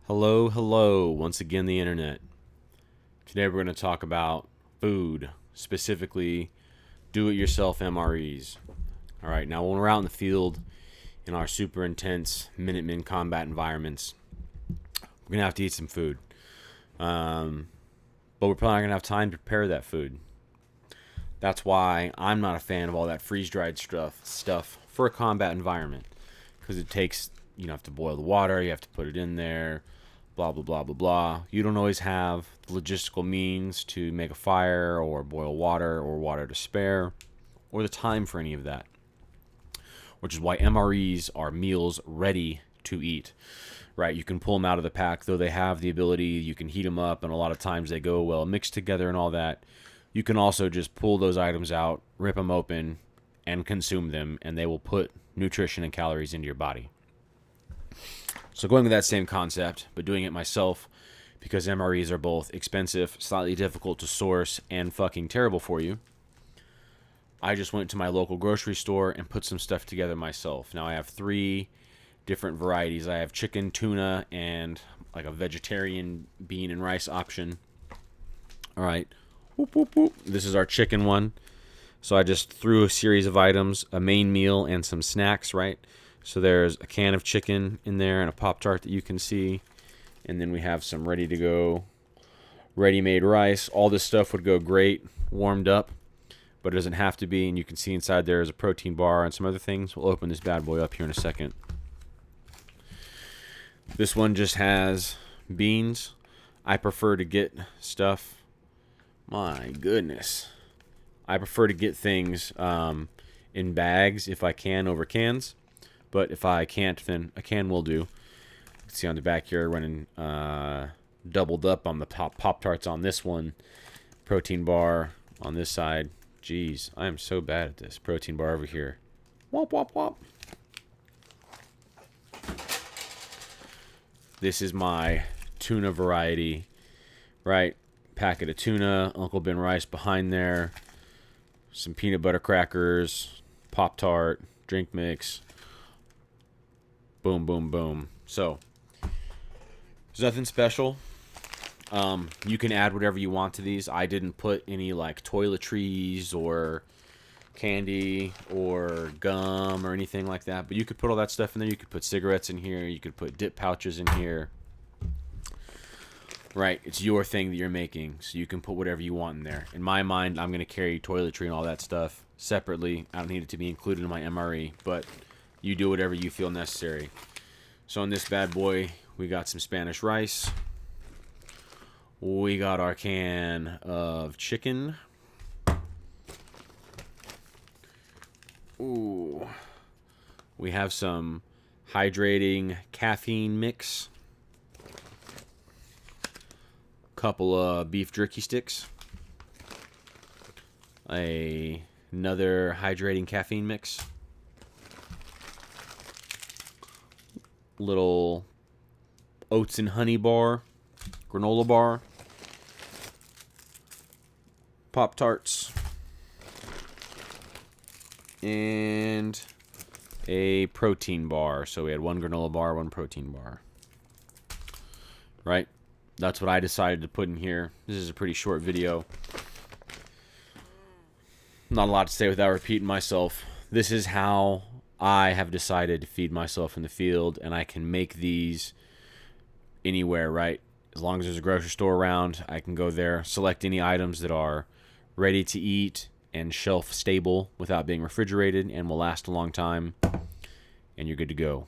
Hello, hello, once again, the internet. Today we're going to talk about food, specifically do it yourself MREs. All right, now when we're out in the field in our super intense Minutemen combat environments, we're going to have to eat some food. But we're probably not going to have time to prepare that food. That's why I'm not a fan of all that freeze dried stuff for a combat environment, because it takes, you have to boil the water, you have to put it in there, blah, blah, blah, blah, blah. You don't always have the logistical means to make a fire or boil water or water to spare or the time for any of that, which is why MREs are meals ready to eat. Right, you can pull them out of the pack, though they have the ability, you can heat them up, and a lot of times they go well mixed together and all that. You can also just pull those items out, rip them open, and consume them, and they will put nutrition and calories into your body. So going with that same concept, but doing it myself, because MREs are both expensive, slightly difficult to source, and fucking terrible for you, I just went to my local grocery store and put some stuff together myself. Now I have 3 different varieties. I have chicken, tuna, and like a vegetarian bean and rice option. All right. Whoop, whoop, whoop. This is our chicken one. So I just threw a series of items, a main meal, and some snacks, right? So there's a can of chicken in there and a Pop-Tart that you can see. And then we have some ready-to-go, ready-made rice. All this stuff would go great, warmed up, but it doesn't have to be. And you can see inside there is a protein bar and some other things. We'll open this bad boy up here in a second. This one just has beans. I prefer to get stuff. My goodness. I prefer to get things in bags if I can over cans. But if I can't, then a can will do. You can see on the back here running doubled up on the Pop-Tarts on this one. Protein bar on this side. Jeez, I am so bad at this. Protein bar over here. Womp, womp, womp. This is my tuna variety, right? Packet of tuna, Uncle Ben rice behind there, some peanut butter crackers, Pop-Tart, drink mix. Boom, boom, boom. So, there's nothing special. You can add whatever you want to these. I didn't put any like toiletries or candy or gum or anything like that, but you could put all that stuff in there. You could put cigarettes in here, you could put dip pouches in here, right? It's your thing that you're making, so you can put whatever you want in there. In my mind, I'm going to carry toiletry and all that stuff separately. I don't need it to be included in my MRE, but you do whatever you feel necessary. So in this bad boy, we got some Spanish rice, we got our can of chicken. Ooh. We have some hydrating caffeine mix. Couple of beef jerky sticks. Another hydrating caffeine mix. Little oats and honey bar. Granola bar. Pop-Tarts. And a protein bar. So we had 1 granola bar, 1 protein bar. Right? That's what I decided to put in here. This is a pretty short video. Not a lot to say without repeating myself. This is how I have decided to feed myself in the field, and I can make these anywhere, right? As long as there's a grocery store around, I can go there, select any items that are ready to eat and shelf stable without being refrigerated and will last a long time, and you're good to go.